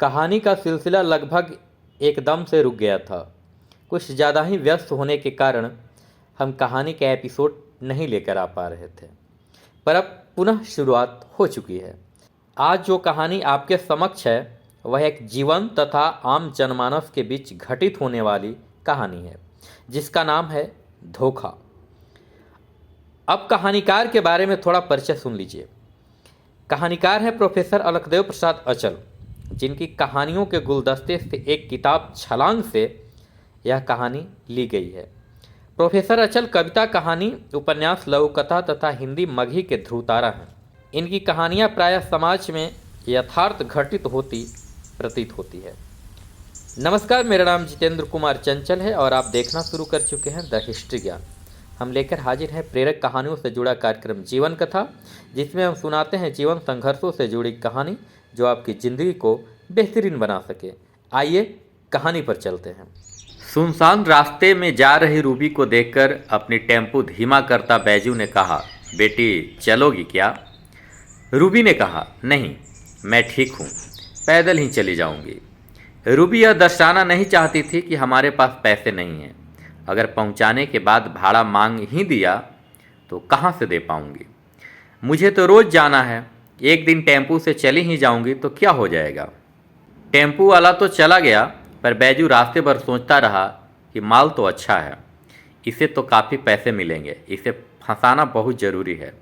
कहानी का सिलसिला लगभग एकदम से रुक गया था। कुछ ज़्यादा ही व्यस्त होने के कारण हम कहानी के एपिसोड नहीं लेकर आ पा रहे थे, पर अब पुनः शुरुआत हो चुकी है। आज जो कहानी आपके समक्ष है वह एक जीवन तथा आम जनमानस के बीच घटित होने वाली कहानी है, जिसका नाम है धोखा। अब कहानीकार के बारे में थोड़ा परिचय सुन लीजिए। कहानीकार है प्रोफेसर अलकदेव प्रसाद अचल, जिनकी कहानियों के गुलदस्ते से एक किताब छलांग से यह कहानी ली गई है। प्रोफेसर अचल कविता, कहानी, उपन्यास, लघु कथा तथा हिंदी मगही के ध्रुवतारा हैं। इनकी कहानियाँ प्रायः समाज में यथार्थ घटित होती प्रतीत होती है। नमस्कार, मेरा नाम जितेंद्र कुमार चंचल है और आप देखना शुरू कर चुके हैं द हिस्ट्री ज्ञान। हम लेकर हाजिर हैं प्रेरक कहानियों से जुड़ा कार्यक्रम जीवन कथा, जिसमें हम सुनाते हैं जीवन संघर्षों से जुड़ी कहानी जो आपकी ज़िंदगी को बेहतरीन बना सके। आइए कहानी पर चलते हैं। सुनसान रास्ते में जा रही रूबी को देखकर अपनी टेम्पो धीमा करता बैजू ने कहा, बेटी चलोगी क्या? रूबी ने कहा, नहीं, मैं ठीक हूँ, पैदल ही चली जाऊँगी। रूबी यह दर्शाना नहीं चाहती थी कि हमारे पास पैसे नहीं हैं। अगर पहुँचाने के बाद भाड़ा मांग ही दिया तो कहाँ से दे पाऊँगी? मुझे तो रोज़ जाना है, एक दिन टेम्पू से चली ही जाऊँगी तो क्या हो जाएगा? टेम्पू वाला तो चला गया, पर बैजू रास्ते भर सोचता रहा कि माल तो अच्छा है, इसे तो काफ़ी पैसे मिलेंगे, इसे फंसाना बहुत ज़रूरी है।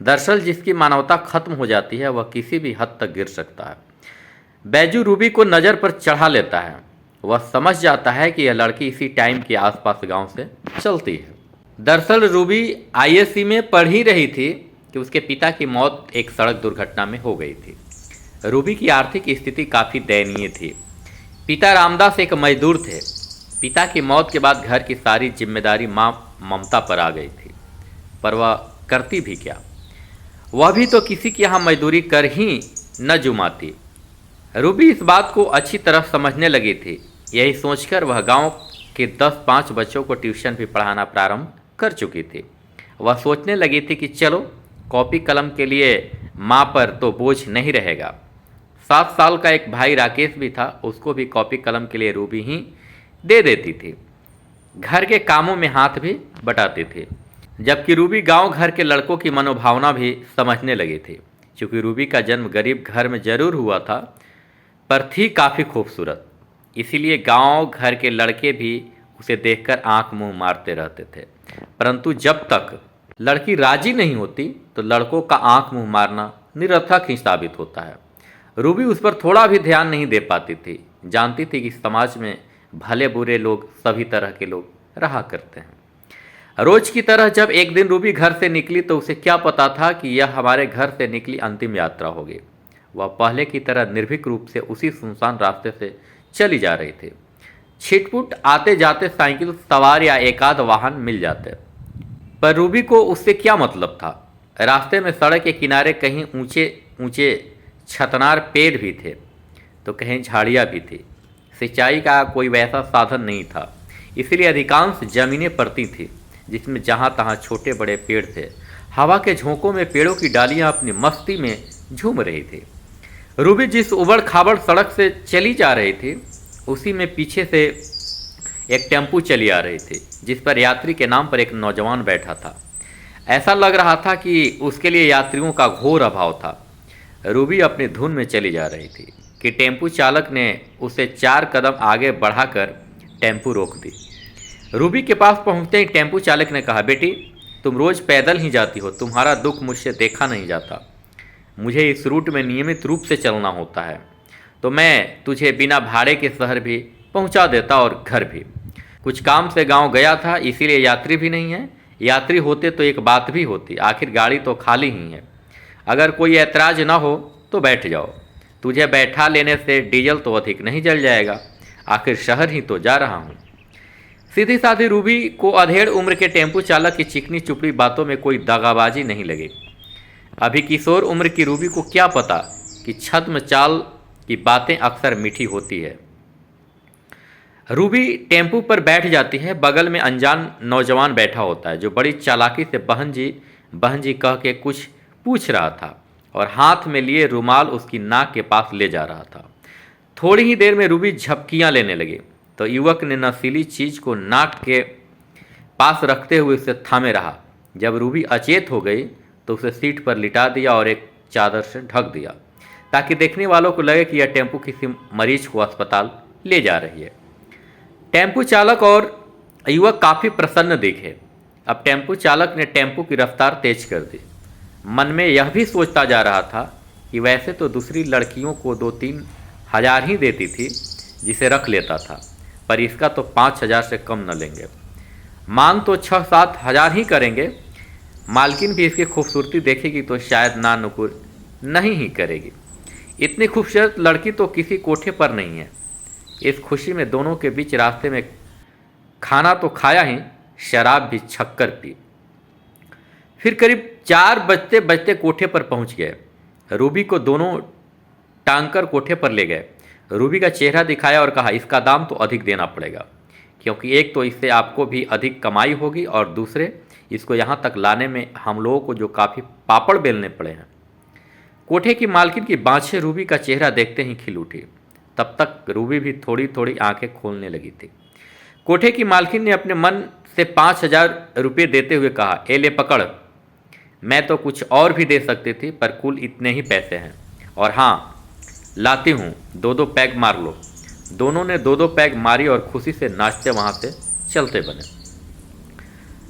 दरअसल जिसकी मानवता खत्म हो जाती है वह किसी भी हद तक गिर सकता है। बैजू रूबी को नज़र पर चढ़ा लेता है। वह समझ जाता है कि यह लड़की इसी टाइम के आसपास गांव से चलती है। दरअसल रूबी आईएससी में पढ़ ही रही थी कि उसके पिता की मौत एक सड़क दुर्घटना में हो गई थी। रूबी की आर्थिक स्थिति काफ़ी दयनीय थी। पिता रामदास एक मजदूर थे। पिता की मौत के बाद घर की सारी जिम्मेदारी माँ ममता पर आ गई थी, पर वह करती भी क्या? वह भी तो किसी के यहाँ मजदूरी कर ही न जुमाती। रूबी इस बात को अच्छी तरह समझने लगी थी। यही सोचकर वह गांव के 10-5 बच्चों को ट्यूशन भी पढ़ाना प्रारंभ कर चुकी थी। वह सोचने लगी थी कि चलो, कॉपी कलम के लिए माँ पर तो बोझ नहीं रहेगा। 7 साल का एक भाई राकेश भी था, उसको भी कॉपी कलम के लिए रूबी ही दे देती थी। घर के कामों में हाथ भी बटाती थी। जबकि रूबी गांव घर के लड़कों की मनोभावना भी समझने लगी थी। चूँकि रूबी का जन्म गरीब घर में जरूर हुआ था, पर थी काफ़ी खूबसूरत, इसीलिए गांव घर के लड़के भी उसे देखकर आंख मुंह मारते रहते थे। परंतु जब तक लड़की राजी नहीं होती तो लड़कों का आंख मुंह मारना निरर्थक ही साबित होता है। रूबी उस पर थोड़ा भी ध्यान नहीं दे पाती थी। जानती थी कि समाज में भले बुरे लोग, सभी तरह के लोग रहा करते हैं। रोज की तरह जब एक दिन रूबी घर से निकली तो उसे क्या पता था कि यह हमारे घर से निकली अंतिम यात्रा होगी। वह पहले की तरह निर्भीक रूप से उसी सुनसान रास्ते से चली जा रही थी। छिटपुट आते जाते साइकिल सवार या एकाध वाहन मिल जाते, पर रूबी को उससे क्या मतलब था? रास्ते में सड़क के किनारे कहीं ऊंचे ऊंचे छतनार पेड़ भी थे तो कहीं झाड़ियाँ भी थी। सिंचाई का कोई वैसा साधन नहीं था, इसलिए अधिकांश जमीनें पड़ती थी जिसमें जहाँ तहाँ छोटे बड़े पेड़ थे। हवा के झोंकों में पेड़ों की डालियाँ अपनी मस्ती में झूम रही थी। रूबी जिस उबड़ खाबड़ सड़क से चली जा रही थी उसी में पीछे से एक टेम्पू चली आ रही थी, जिस पर यात्री के नाम पर एक नौजवान बैठा था। ऐसा लग रहा था कि उसके लिए यात्रियों का घोर अभाव था। रूबी अपनी धुन में चली जा रही थी कि टेम्पू चालक ने उसे 4 कदम आगे बढ़ाकर टेम्पू रोक दी। रूबी के पास पहुंचते ही टेम्पू चालक ने कहा, बेटी तुम रोज़ पैदल ही जाती हो, तुम्हारा दुख मुझसे देखा नहीं जाता। मुझे इस रूट में नियमित रूप से चलना होता है, तो मैं तुझे बिना भाड़े के शहर भी पहुंचा देता और घर भी। कुछ काम से गांव गया था, इसीलिए यात्री भी नहीं है। यात्री होते तो एक बात भी होती, आखिर गाड़ी तो खाली ही है। अगर कोई ऐतराज़ ना हो तो बैठ जाओ, तुझे बैठा लेने से डीजल तो अधिक नहीं जल जाएगा, आखिर शहर ही तो जा रहा हूँ। सीधी साधी रूबी को अधेड़ उम्र के टेम्पू चालक की चिकनी चुपड़ी बातों में कोई दगाबाजी नहीं लगी। अभी किशोर उम्र की रूबी को क्या पता कि छद्म चाल की बातें अक्सर मीठी होती है। रूबी टेम्पू पर बैठ जाती है। बगल में अनजान नौजवान बैठा होता है जो बड़ी चालाकी से बहन जी कह के कुछ पूछ रहा था और हाथ में लिए रुमाल उसकी नाक के पास ले जा रहा था। थोड़ी ही देर में रूबी झपकियां लेने लगी तो युवक ने नशीली चीज को नाक के पास रखते हुए उसे थामे रहा। जब रूबी अचेत हो गई तो उसे सीट पर लिटा दिया और एक चादर से ढक दिया ताकि देखने वालों को लगे कि यह टेम्पो किसी मरीज को अस्पताल ले जा रही है। टेम्पो चालक और युवक काफ़ी प्रसन्न दिखे। अब टेम्पो चालक ने टेम्पो की रफ्तार तेज कर दी। मन में यह भी सोचता जा रहा था कि वैसे तो दूसरी लड़कियों को 2-3 हज़ार ही देती थी जिसे रख लेता था, पर इसका तो 5,000 से कम न लेंगे। मांग तो 6-7 हज़ार ही करेंगे। मालकिन भी इसकी खूबसूरती देखेगी तो शायद ना नुकुर नहीं ही करेगी। इतनी खूबसूरत लड़की तो किसी कोठे पर नहीं है। इस खुशी में दोनों के बीच रास्ते में खाना तो खाया ही, शराब भी छक्कर पी। फिर करीब 4 बजते बजते कोठे पर पहुंच गए। रूबी को दोनों टांगकर कोठे पर ले गए। रूबी का चेहरा दिखाया और कहा, इसका दाम तो अधिक देना पड़ेगा, क्योंकि एक तो इससे आपको भी अधिक कमाई होगी और दूसरे इसको यहाँ तक लाने में हम लोगों को जो काफ़ी पापड़ बेलने पड़े हैं। कोठे की मालकिन की बाँछें रूबी का चेहरा देखते ही खिल उठी। तब तक रूबी भी थोड़ी थोड़ी आंखें खोलने लगी थी। कोठे की मालकिन ने अपने मन से 5,000 रुपये देते हुए कहा, ए ले पकड़, मैं तो कुछ और भी दे सकती थी पर कुल इतने ही पैसे हैं, और हाँ लाती हूँ, 2-2 पैग मार लो। दोनों ने 2-2 पैग मारी और खुशी से नाचते वहाँ से चलते बने।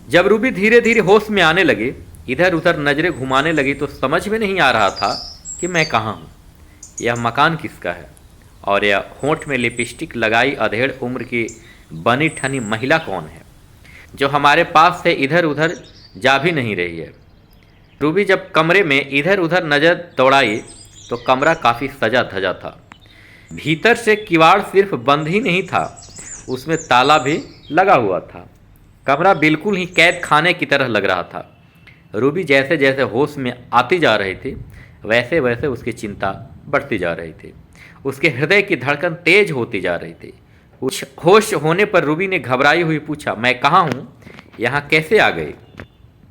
जब रूबी धीरे धीरे होश में आने लगी, इधर उधर नज़रें घुमाने लगी तो समझ में नहीं आ रहा था कि मैं कहाँ हूँ, यह मकान किसका है, और यह होंठ में लिपस्टिक लगाई अधेड़ उम्र की बनी ठनी महिला कौन है जो हमारे पास से इधर उधर जा भी नहीं रही है। रूबी जब कमरे में इधर उधर नज़र दौड़ाई तो कमरा काफ़ी सजा धजा था। भीतर से किवाड़ सिर्फ बंद ही नहीं था, उसमें ताला भी लगा हुआ था। कमरा बिल्कुल ही कैद खाने की तरह लग रहा था। रूबी जैसे जैसे होश में आती जा रही थी वैसे वैसे उसकी चिंता बढ़ती जा रही थी। उसके हृदय की धड़कन तेज होती जा रही थी। कुछ होश होने पर रूबी ने घबराई हुई पूछा, मैं कहाँ हूँ, यहाँ कैसे आ गई?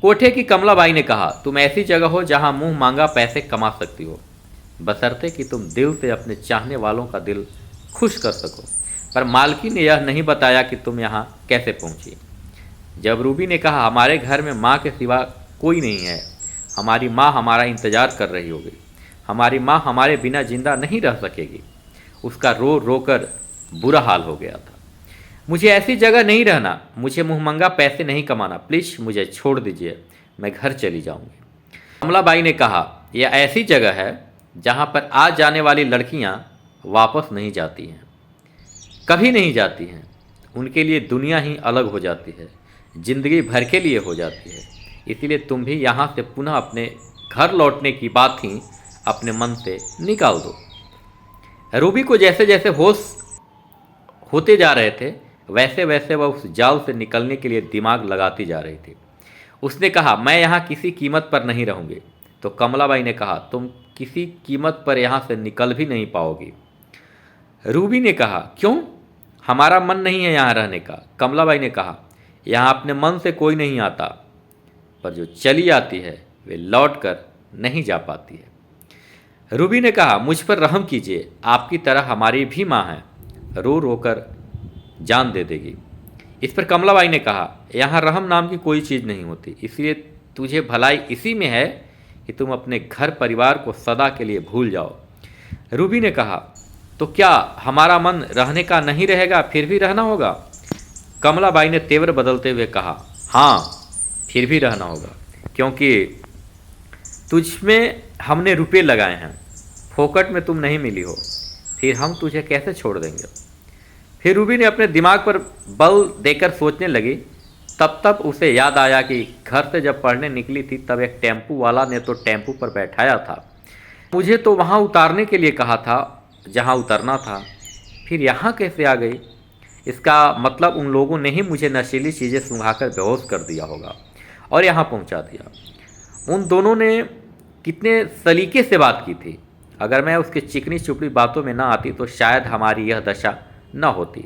कोठे की कमलाबाई ने कहा, तुम ऐसी जगह हो जहाँ मुंह मांगा पैसे कमा सकती हो, बशर्ते कि तुम दिल से अपने चाहने वालों का दिल खुश कर सको। पर मालकी ने यह नहीं बताया कि तुम यहाँ कैसे पहुँची। जब रूबी ने कहा, हमारे घर में माँ के सिवा कोई नहीं है, हमारी माँ हमारा इंतज़ार कर रही होगी, हमारी माँ हमारे बिना जिंदा नहीं रह सकेगी, उसका रो रो कर बुरा हाल हो गया था। मुझे ऐसी जगह नहीं रहना, मुझे मुँहमंगा पैसे नहीं कमाना, प्लीज़ मुझे छोड़ दीजिए, मैं घर चली जाऊँगी। कमलाबाई ने कहा, यह ऐसी जगह है जहाँ पर आ जाने वाली लड़कियाँ वापस नहीं जाती हैं, कभी नहीं जाती हैं। उनके लिए दुनिया ही अलग हो जाती है, जिंदगी भर के लिए हो जाती है। इसीलिए तुम भी यहाँ से पुनः अपने घर लौटने की बात ही अपने मन से निकाल दो। रूबी को जैसे जैसे होश होते जा रहे थे वैसे वैसे वह उस जाल से निकलने के लिए दिमाग लगाती जा रही थी। उसने कहा, मैं यहाँ किसी कीमत पर नहीं रहूँगी। तो कमलाबाई ने कहा, तुम किसी कीमत पर यहाँ से निकल भी नहीं पाओगी। रूबी ने कहा, क्यों, हमारा मन नहीं है यहाँ रहने का। कमलाबाई ने कहा, यहाँ अपने मन से कोई नहीं आता, पर जो चली आती है वे लौट कर नहीं जा पाती है। रूबी ने कहा, मुझ पर रहम कीजिए, आपकी तरह हमारी भी माँ है, रो रो कर जान दे देगी। इस पर कमलाबाई ने कहा, यहाँ रहम नाम की कोई चीज़ नहीं होती, इसलिए तुझे भलाई इसी में है कि तुम अपने घर परिवार को सदा के लिए भूल जाओ। रूबी ने कहा, तो क्या हमारा मन रहने का नहीं रहेगा, फिर भी रहना होगा? कमलाबाई ने तेवर बदलते हुए कहा, हाँ फिर भी रहना होगा, क्योंकि तुझमें हमने रुपए लगाए हैं, फोकट में तुम नहीं मिली हो, फिर हम तुझे कैसे छोड़ देंगे। फिर रूबी ने अपने दिमाग पर बल देकर सोचने लगी। तब उसे याद आया कि घर से जब पढ़ने निकली थी तब एक टेम्पू वाला ने तो टेम्पू पर बैठाया था, मुझे तो वहाँ उतारने के लिए कहा था जहाँ उतरना था, फिर यहाँ कैसे आ गई? इसका मतलब उन लोगों ने ही मुझे नशीली चीज़ें सुंघाकर बेहोश कर दिया होगा और यहाँ पहुँचा दिया। उन दोनों ने कितने सलीके से बात की थी। अगर मैं उसके चिकनी चुपड़ी बातों में ना आती तो शायद हमारी यह दशा न होती।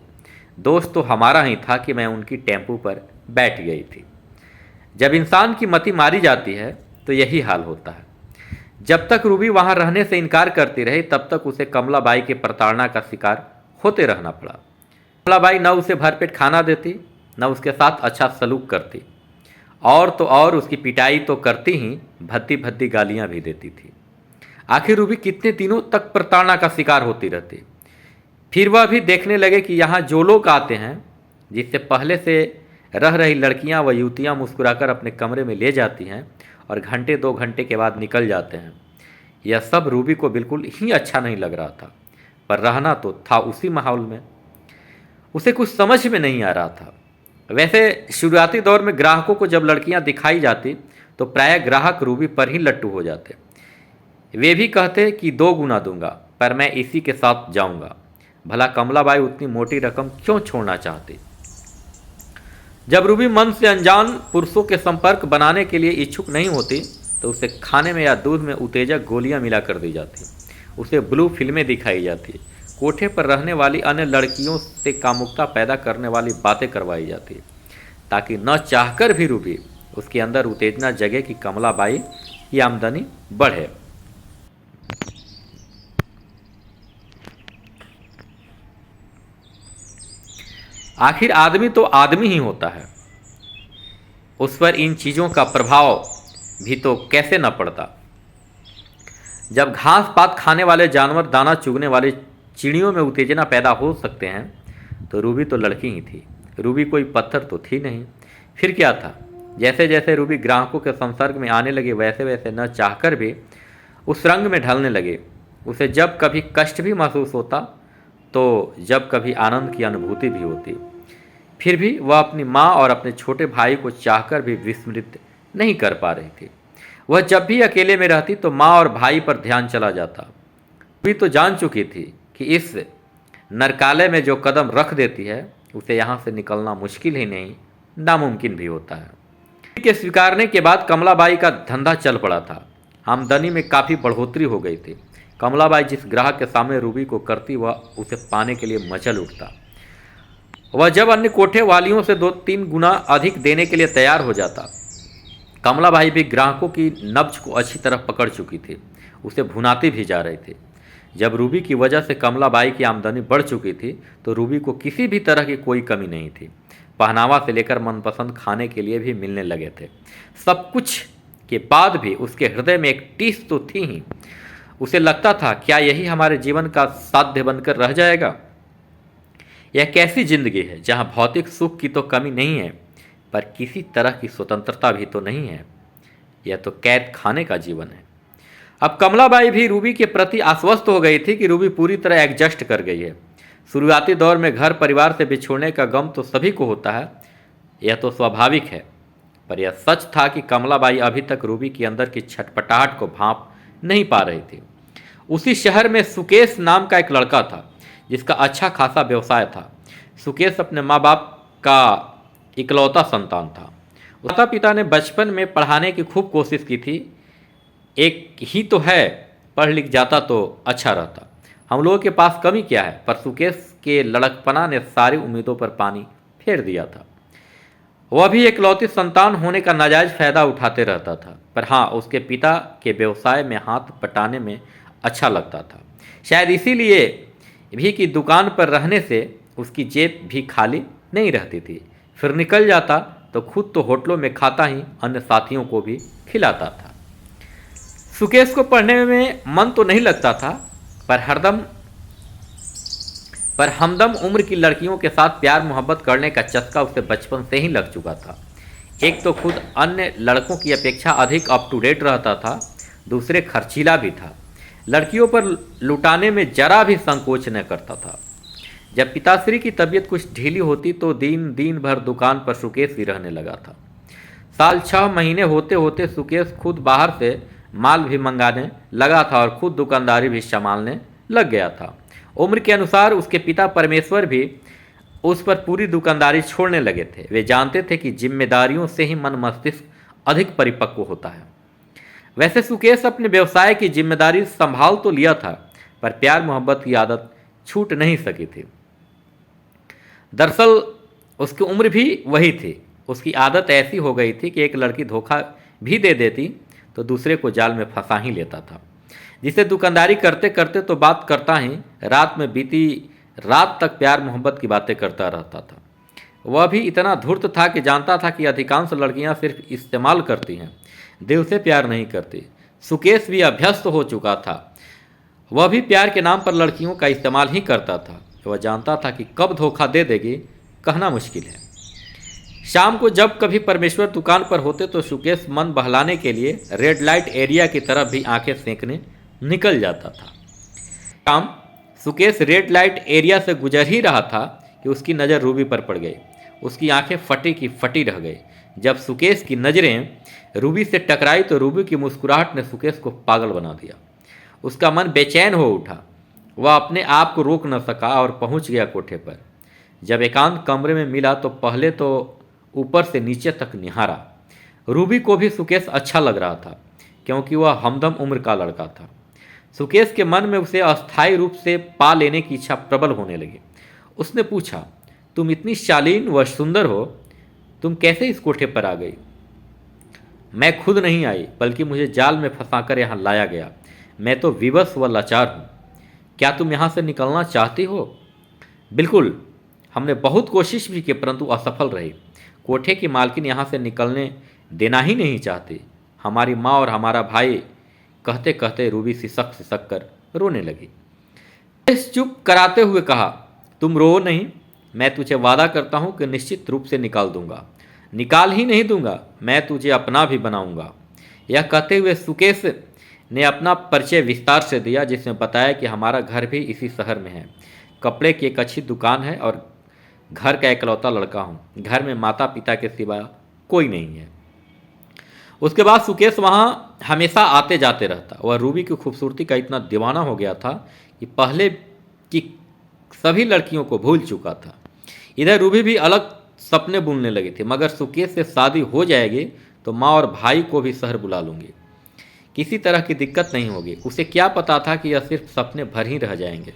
दोस्त तो हमारा ही था कि मैं उनकी टेम्पू पर बैठ गई थी। जब इंसान की मति मारी जाती है तो यही हाल होता है। जब तक रूबी वहां रहने से इनकार करती रही तब तक उसे कमलाबाई के प्रताड़ना का शिकार होते रहना पड़ा। कमलाबाई न उसे भरपेट खाना देती, न उसके साथ अच्छा सलूक करती, और तो और उसकी पिटाई तो करती ही, भद्दी भद्दी गालियां भी देती थी। आखिर रूबी कितने दिनों तक प्रताड़ना का शिकार होती रहती। फिर वह भी देखने लगे कि यहाँ जो लोग आते हैं, जिससे पहले से रह रही लड़कियां व युवतियां मुस्कुराकर अपने कमरे में ले जाती हैं और घंटे 2 घंटे के बाद निकल जाते हैं, यह सब रूबी को बिल्कुल ही अच्छा नहीं लग रहा था। पर रहना तो था उसी माहौल में। उसे कुछ समझ में नहीं आ रहा था। वैसे शुरुआती दौर में ग्राहकों को जब लड़कियां दिखाई जाती तो प्रायः ग्राहक रूबी पर ही लट्टू हो जाते। वे भी कहते कि 2 गुना दूंगा, पर मैं इसी के साथ जाऊंगा। भला कमलाबाई उतनी मोटी रकम क्यों छोड़ना चाहती। जब रूबी मन से अनजान पुरुषों के संपर्क बनाने के लिए इच्छुक नहीं होती तो उसे खाने में या दूध में उत्तेजक गोलियां मिला कर दी जाती, उसे ब्लू फिल्में दिखाई जाती, कोठे पर रहने वाली अन्य लड़कियों से कामुकता पैदा करने वाली बातें करवाई जाती, ताकि न चाहकर भी रूबी उसके अंदर उत्तेजना जगे कि कमलाबाई की आमदनी बढ़े। आखिर आदमी तो आदमी ही होता है, उस पर इन चीज़ों का प्रभाव भी तो कैसे न पड़ता। जब घास पात खाने वाले जानवर दाना चुगने वाली चिड़ियों में उत्तेजना पैदा हो सकते हैं तो रूबी तो लड़की ही थी। रूबी कोई पत्थर तो थी नहीं। फिर क्या था। जैसे जैसे रूबी ग्राहकों के संसर्ग में आने लगे वैसे वैसे न चाहकर भी उस रंग में ढलने लगे। उसे जब कभी कष्ट भी महसूस होता तो जब कभी आनंद की अनुभूति भी होती। फिर भी वह अपनी माँ और अपने छोटे भाई को चाहकर भी विस्मृत नहीं कर पा रही थी। वह जब भी अकेले में रहती तो माँ और भाई पर ध्यान चला जाता। रूबी तो जान चुकी थी कि इस नरकालय में जो कदम रख देती है उसे यहाँ से निकलना मुश्किल ही नहीं, नामुमकिन भी होता है। रूबी के स्वीकारने के बाद कमलाबाई का धंधा चल पड़ा था। आमदनी में काफ़ी बढ़ोतरी हो गई थी। कमलाबाई जिस ग्राहक के सामने रूबी को करती वह उसे पाने के लिए मचल उठता। वह जब अन्य कोठे वालियों से 2-3 गुना अधिक देने के लिए तैयार हो जाता। कमलाबाई भी ग्राहकों की नब्ज को अच्छी तरह पकड़ चुकी थी, उसे भुनाती भी जा रही थी। जब रूबी की वजह से कमलाबाई की आमदनी बढ़ चुकी थी तो रूबी को किसी भी तरह की कोई कमी नहीं थी। पहनावा से लेकर मनपसंद खाने के लिए भी मिलने लगे थे। सब कुछ के बाद भी उसके हृदय में एक टीस तो थी ही। उसे लगता था क्या यही हमारे जीवन का साध्य बनकर रह जाएगा। यह कैसी जिंदगी है जहां भौतिक सुख की तो कमी नहीं है पर किसी तरह की स्वतंत्रता भी तो नहीं है। यह तो कैद खाने का जीवन है। अब कमलाबाई भी रूबी के प्रति आश्वस्त हो गई थी कि रूबी पूरी तरह एडजस्ट कर गई है। शुरुआती दौर में घर परिवार से बिछोड़ने का गम तो सभी को होता है, यह तो स्वाभाविक है। पर यह सच था कि कमलाबाई अभी तक रूबी के अंदर की छटपटाहट को भांप नहीं पा रही थी। उसी शहर में सुकेश नाम का एक लड़का था जिसका अच्छा खासा व्यवसाय था। सुकेश अपने माँ बाप का इकलौता संतान था। माता पिता ने बचपन में पढ़ाने की खूब कोशिश की थी। एक ही तो है, पढ़ लिख जाता तो अच्छा रहता, हम लोगों के पास कमी क्या है। पर सुकेश के लड़कपना ने सारी उम्मीदों पर पानी फेर दिया था। वह भी इकलौती संतान होने का नाजायज फायदा उठाते रहता था। पर हाँ, उसके पिता के व्यवसाय में हाथ बटाने में अच्छा लगता था। शायद इसीलिए भी कि दुकान पर रहने से उसकी जेब भी खाली नहीं रहती थी। फिर निकल जाता तो खुद तो होटलों में खाता ही अन्य साथियों को भी खिलाता था। सुकेश को पढ़ने में मन तो नहीं लगता था पर हमदम उम्र की लड़कियों के साथ प्यार मोहब्बत करने का चस्का उसे बचपन से ही लग चुका था। एक तो खुद अन्य लड़कों की अपेक्षा अधिक अप टू डेट रहता था, दूसरे खर्चीला भी था। लड़कियों पर लुटाने में जरा भी संकोच न करता था। जब पिताश्री की तबीयत कुछ ढीली होती तो दिन भर दुकान पर सुकेश ही रहने लगा था। साल 6 महीने होते होते सुकेश खुद बाहर से माल भी मंगाने लगा था और खुद दुकानदारी भी संभालने लग गया था। उम्र के अनुसार उसके पिता परमेश्वर भी उस पर पूरी दुकानदारी छोड़ने लगे थे। वे जानते थे कि जिम्मेदारियों से ही मन मस्तिष्क अधिक परिपक्व होता है। वैसे सुकेश अपने व्यवसाय की जिम्मेदारी संभाल तो लिया था पर प्यार मोहब्बत की आदत छूट नहीं सकी थी। दरअसल उसकी उम्र भी वही थी। उसकी आदत ऐसी हो गई थी कि एक लड़की धोखा भी दे देती तो दूसरे को जाल में फंसा ही लेता था, जिसे दुकानदारी करते करते तो बात करता ही रात में बीती रात तक प्यार मोहब्बत की बातें करता रहता था। वह भी इतना धूर्त था कि जानता था कि अधिकांश लड़कियां सिर्फ इस्तेमाल करती हैं, दिल से प्यार नहीं करती। सुकेश भी अभ्यस्त हो चुका था, वह भी प्यार के नाम पर लड़कियों का इस्तेमाल ही करता था। वह जानता था कि कब धोखा दे देगी कहना मुश्किल है। शाम को जब कभी परमेश्वर दुकान पर होते तो सुकेश मन बहलाने के लिए रेड लाइट एरिया की तरफ भी आंखें सेंकने निकल जाता था। शाम सुकेश रेड लाइट एरिया से गुजर ही रहा था कि उसकी नज़र रूबी पर पड़ गई। उसकी आंखें फटी की फटी रह गई। जब सुकेश की नज़रें रूबी से टकराई तो रूबी की मुस्कुराहट ने सुकेश को पागल बना दिया। उसका मन बेचैन हो उठा। वह अपने आप को रोक न सका और पहुंच गया कोठे पर। जब एकांत कमरे में मिला तो पहले तो ऊपर से नीचे तक निहारा। रूबी को भी सुकेश अच्छा लग रहा था, क्योंकि वह हमदम उम्र का लड़का था। सुकेश के मन में उसे अस्थायी रूप से पा लेने की इच्छा प्रबल होने लगी। उसने पूछा, तुम इतनी शालीन व सुंदर हो, तुम कैसे इस कोठे पर आ गई? मैं खुद नहीं आई, बल्कि मुझे जाल में फंसाकर यहाँ लाया गया। मैं तो विवश व लाचार हूँ। क्या तुम यहाँ से निकलना चाहती हो? बिल्कुल। हमने बहुत कोशिश भी की, परंतु असफल रही। कोठे की मालकिन यहाँ से निकलने देना ही नहीं चाहती। हमारी माँ और हमारा भाई। कहते कहते रूबी सिसक सिसक कर रोने लगी। चुप कराते हुए कहा, तुम रो नहीं। मैं तुझे वादा करता हूँ कि निश्चित रूप से निकाल दूंगा। निकाल ही नहीं दूंगा, मैं तुझे अपना भी बनाऊंगा। यह कहते हुए सुकेश ने अपना परिचय विस्तार से दिया, जिसमें बताया कि हमारा घर भी इसी शहर में है। कपड़े की एक अच्छी दुकान है और घर का इकलौता लड़का हूँ। घर में माता पिता के सिवा कोई नहीं है। उसके बाद सुकेश वहाँ हमेशा आते जाते रहता। वह रूबी की खूबसूरती का इतना दीवाना हो गया था कि पहले की सभी लड़कियों को भूल चुका था। इधर रूबी भी अलग सपने बुनने लगी थी, मगर सुकेश से शादी हो जाएगी तो माँ और भाई को भी शहर बुला लूँगी। किसी तरह की दिक्कत नहीं होगी। उसे क्या पता था कि यह सिर्फ सपने भर ही रह जाएंगे।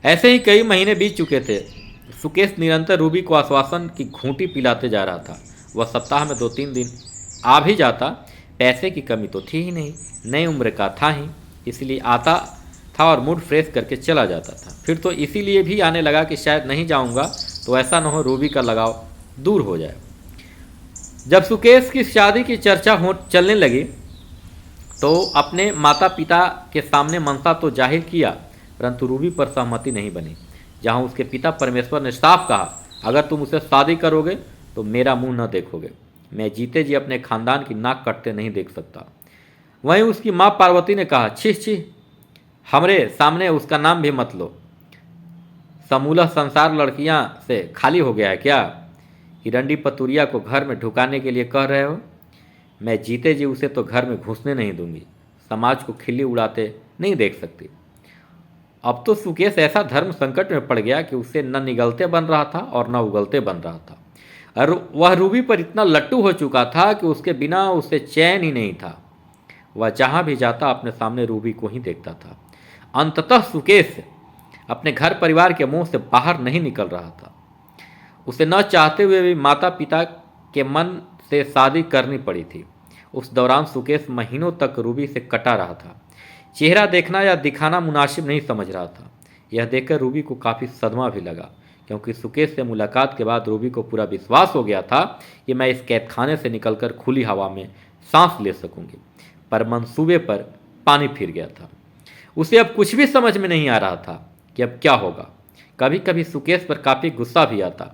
ऐसे ही कई महीने बीत चुके थे। सुकेश निरंतर रूबी को आश्वासन की घूंटी पिलाते जा रहा था। वह सप्ताह में 2-3 दिन आ भी जाता। पैसे की कमी तो थी ही नहीं, नई उम्र का था ही, इसलिए आता था और मूड फ्रेश करके चला जाता था। फिर तो इसीलिए भी आने लगा कि शायद नहीं जाऊंगा तो ऐसा न हो रूबी का लगाव दूर हो जाए। जब सुकेश की शादी की चर्चा चलने लगी तो अपने माता पिता के सामने मनसा तो जाहिर किया, परंतु रूबी पर सहमति नहीं बनी। जहाँ उसके पिता परमेश्वर ने साफ कहा, अगर तुम उसे शादी करोगे तो मेरा मुंह न देखोगे। मैं जीते जी अपने खानदान की नाक कटते नहीं देख सकता। वहीं उसकी माँ पार्वती ने कहा, छी छी, हमरे सामने उसका नाम भी मत लो। समूला संसार लड़कियां से खाली हो गया है क्या? हिरंडी पतुरिया को घर में ढुकाने के लिए कह रहे हो? मैं जीते जी उसे तो घर में घुसने नहीं दूंगी। समाज को खिल्ली उड़ाते नहीं देख सकती। अब तो सुकेश ऐसा धर्म संकट में पड़ गया कि उसे न निगलते बन रहा था और न उगलते बन रहा था। और वह रूबी पर इतना लट्टू हो चुका था कि उसके बिना उसे चैन ही नहीं था। वह जहाँ भी जाता अपने सामने रूबी को ही देखता था। अंततः सुकेश अपने घर परिवार के मुंह से बाहर नहीं निकल रहा था। उसे न चाहते हुए भी माता पिता के मन से शादी करनी पड़ी थी। उस दौरान सुकेश महीनों तक रूबी से कटा रहा था। चेहरा देखना या दिखाना मुनासिब नहीं समझ रहा था। यह देखकर रूबी को काफ़ी सदमा भी लगा, क्योंकि सुकेश से मुलाकात के बाद रूबी को पूरा विश्वास हो गया था कि मैं इस कैदखाने से निकलकर खुली हवा में सांस ले सकूंगी। पर मंसूबे पर पानी फिर गया था। उसे अब कुछ भी समझ में नहीं आ रहा था कि अब क्या होगा। कभी कभी सुकेश पर काफ़ी गुस्सा भी आता।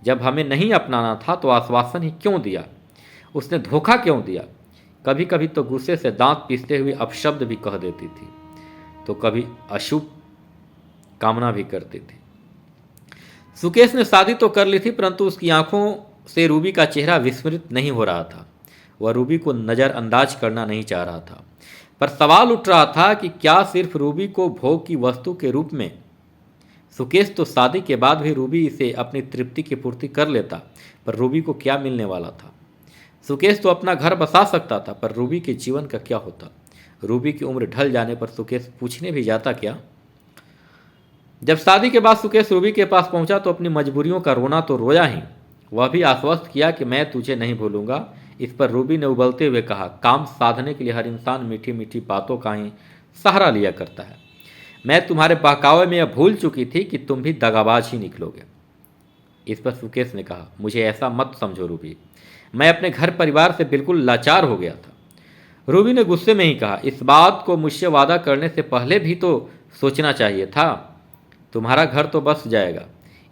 जब हमें नहीं अपनाना था तो आश्वासन ही क्यों दिया? उसने धोखा क्यों दिया? कभी कभी तो गुस्से से दांत पीसते हुए अपशब्द भी कह देती थी, तो कभी अशुभ कामना भी करती थी। सुकेश ने शादी तो कर ली थी, परंतु उसकी आंखों से रूबी का चेहरा विस्मृत नहीं हो रहा था। वह रूबी को नज़रअंदाज करना नहीं चाह रहा था। पर सवाल उठ रहा था कि क्या सिर्फ रूबी को भोग की वस्तु के रूप में? सुकेश तो शादी के बाद भी रूबी से अपनी तृप्ति की पूर्ति कर लेता, पर रूबी को क्या मिलने वाला था? सुकेश तो अपना घर बसा सकता था, पर रूबी के जीवन का क्या होता? रूबी की उम्र ढल जाने पर सुकेश पूछने भी जाता क्या? जब शादी के बाद सुकेश रूबी के पास पहुंचा तो अपनी मजबूरियों का रोना तो रोया ही। वह भी आश्वस्त किया कि मैं तुझे नहीं भूलूंगा, इस पर रूबी ने उबलते हुए कहा, काम साधने के लिए हर इंसान मीठी मीठी बातों का ही सहारा लिया करता है। मैं तुम्हारे बहकावे में यह भूल चुकी थी कि तुम भी दगाबाज ही निकलोगे। इस पर सुकेश ने कहा, मुझे ऐसा मत समझो रूबी, मैं अपने घर परिवार से बिल्कुल लाचार हो गया था। रूबी ने गुस्से में ही कहा, इस बात को मुझसे वादा करने से पहले भी तो सोचना चाहिए था। तुम्हारा घर तो बस जाएगा,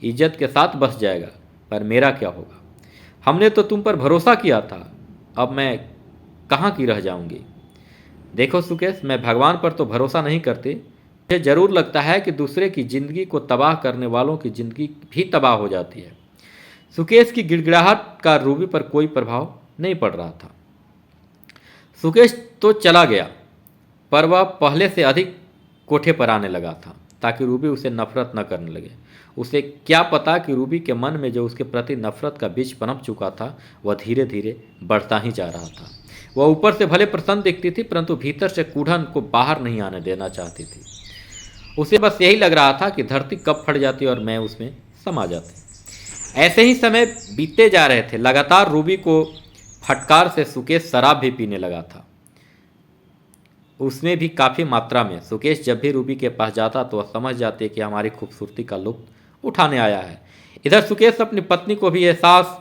इज्जत के साथ बस जाएगा, पर मेरा क्या होगा? हमने तो तुम पर भरोसा किया था, अब मैं कहाँ की रह जाऊंगी? देखो सुकेश, मैं भगवान पर तो भरोसा नहीं करती, मुझे जरूर लगता है कि दूसरे की जिंदगी को तबाह करने वालों की जिंदगी भी तबाह हो जाती है। सुकेश की गिड़गिड़ाहट का रूबी पर कोई प्रभाव नहीं पड़ रहा था। सुकेश तो चला गया, पर वह पहले से अधिक कोठे पर आने लगा था ताकि रूबी उसे नफरत न करने लगे। उसे क्या पता कि रूबी के मन में जो उसके प्रति नफरत का बीज पनप चुका था वह धीरे धीरे बढ़ता ही जा रहा था। वह ऊपर से भले प्रसन्न दिखती थी, परंतु भीतर से कूढ़न को बाहर नहीं आने देना चाहती थी। उसे बस यही लग रहा था कि धरती कब फट जाती और मैं उसमें समा जाती। ऐसे ही समय बीतते जा रहे थे। लगातार रूबी को फटकार से सुकेश शराब भी पीने लगा था, उसमें भी काफ़ी मात्रा में। सुकेश जब भी रूबी के पास जाता तो वह समझ जाते कि हमारी खूबसूरती का लुत्फ उठाने आया है। इधर सुकेश अपनी पत्नी को भी एहसास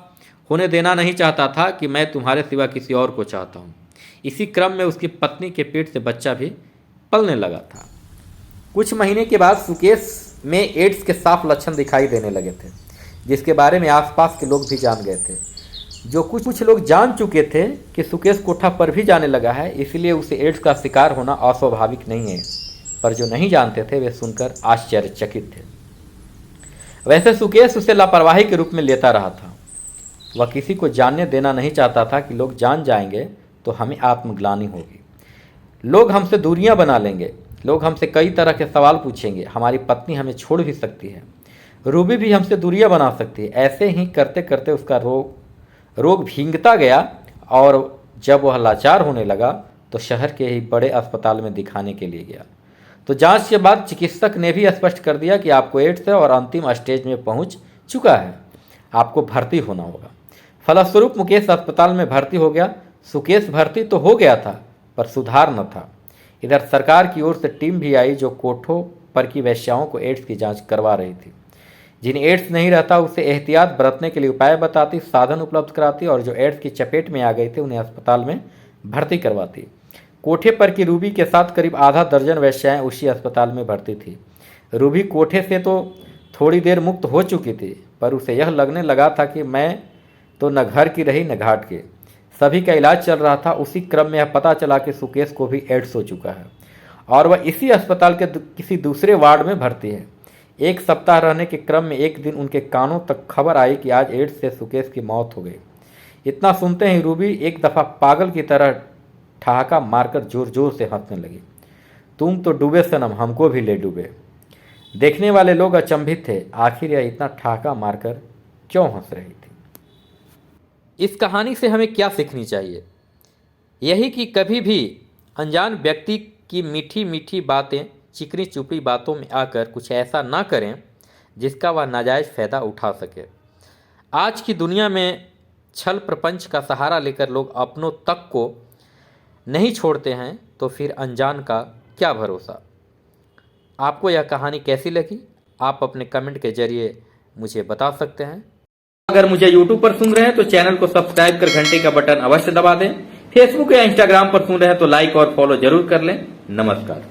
होने देना नहीं चाहता था कि मैं तुम्हारे सिवा किसी और को चाहता हूँ। इसी क्रम में उसकी पत्नी के पेट से बच्चा भी पलने लगा था। कुछ महीने के बाद सुकेश में एड्स के साफ लक्षण दिखाई देने लगे थे, जिसके बारे में आसपास के लोग भी जान गए थे। जो कुछ लोग जान चुके थे कि सुकेश कोठा पर भी जाने लगा है, इसलिए उसे एड्स का शिकार होना अस्वाभाविक नहीं है, पर जो नहीं जानते थे वे सुनकर आश्चर्यचकित थे। वैसे सुकेश उसे लापरवाही के रूप में लेता रहा था। वह किसी को जानने देना नहीं चाहता था कि लोग जान जाएंगे तो हमें आत्मग्लानि होगी, लोग हमसे दूरियां बना लेंगे, लोग हमसे कई तरह के सवाल पूछेंगे, हमारी पत्नी हमें छोड़ भी सकती है, रूबी भी हमसे दूरियां बना सकती है। ऐसे ही करते करते उसका रोग भींगता गया और जब वह लाचार होने लगा तो शहर के ही बड़े अस्पताल में दिखाने के लिए गया। तो जांच के बाद चिकित्सक ने भी स्पष्ट कर दिया कि आपको एड्स है और अंतिम स्टेज में पहुंच चुका है, आपको भर्ती होना होगा। फलस्वरूप मुकेश अस्पताल में भर्ती हो गया। सुकेश भर्ती तो हो गया था, पर सुधार न था। इधर सरकार की ओर से टीम भी आई जो कोठों पर की वेश्याओं को एड्स की जांच करवा रही थी। जिन्हें एड्स नहीं रहता उसे एहतियात बरतने के लिए उपाय बताती, साधन उपलब्ध कराती और जो एड्स की चपेट में आ गई थी उन्हें अस्पताल में भर्ती करवाती। कोठे पर की रूबी के साथ करीब आधा दर्जन वेश्याएं उसी अस्पताल में भर्ती थी। रूबी कोठे से तो थोड़ी देर मुक्त हो चुकी थी, पर उसे यह लगने लगा था कि मैं तो न घर की रही न घाट के। सभी का इलाज चल रहा था। उसी क्रम में यह पता चला कि सुकेश को भी एड्स हो चुका है और वह इसी अस्पताल के किसी दूसरे वार्ड में भर्ती है। एक सप्ताह रहने के क्रम में एक दिन उनके कानों तक खबर आई कि आज एड्स से सुकेश की मौत हो गई। इतना सुनते ही रूबी एक दफ़ा पागल की तरह ठहाका मारकर जोर जोर से हंसने लगी। तुम तो डूबे सनम, हमको भी ले डूबे। देखने वाले लोग अचंभित थे, आखिर यह इतना ठहाका मारकर क्यों हंस रही थी। इस कहानी से हमें क्या सीखनी चाहिए? यही कि कभी भी अनजान व्यक्ति की मीठी मीठी बातें, चिकनी चुपड़ी बातों में आकर कुछ ऐसा ना करें जिसका वह नाजायज़ फ़ायदा उठा सके। आज की दुनिया में छल प्रपंच का सहारा लेकर लोग अपनों तक को नहीं छोड़ते हैं, तो फिर अनजान का क्या भरोसा। आपको यह कहानी कैसी लगी? आप अपने कमेंट के जरिए मुझे बता सकते हैं। अगर मुझे YouTube पर सुन रहे हैं तो चैनल को सब्सक्राइब कर घंटे का बटन अवश्य दबा दें। फेसबुक या इंस्टाग्राम पर सुन रहे हैं तो लाइक और फॉलो जरूर कर लें। नमस्कार।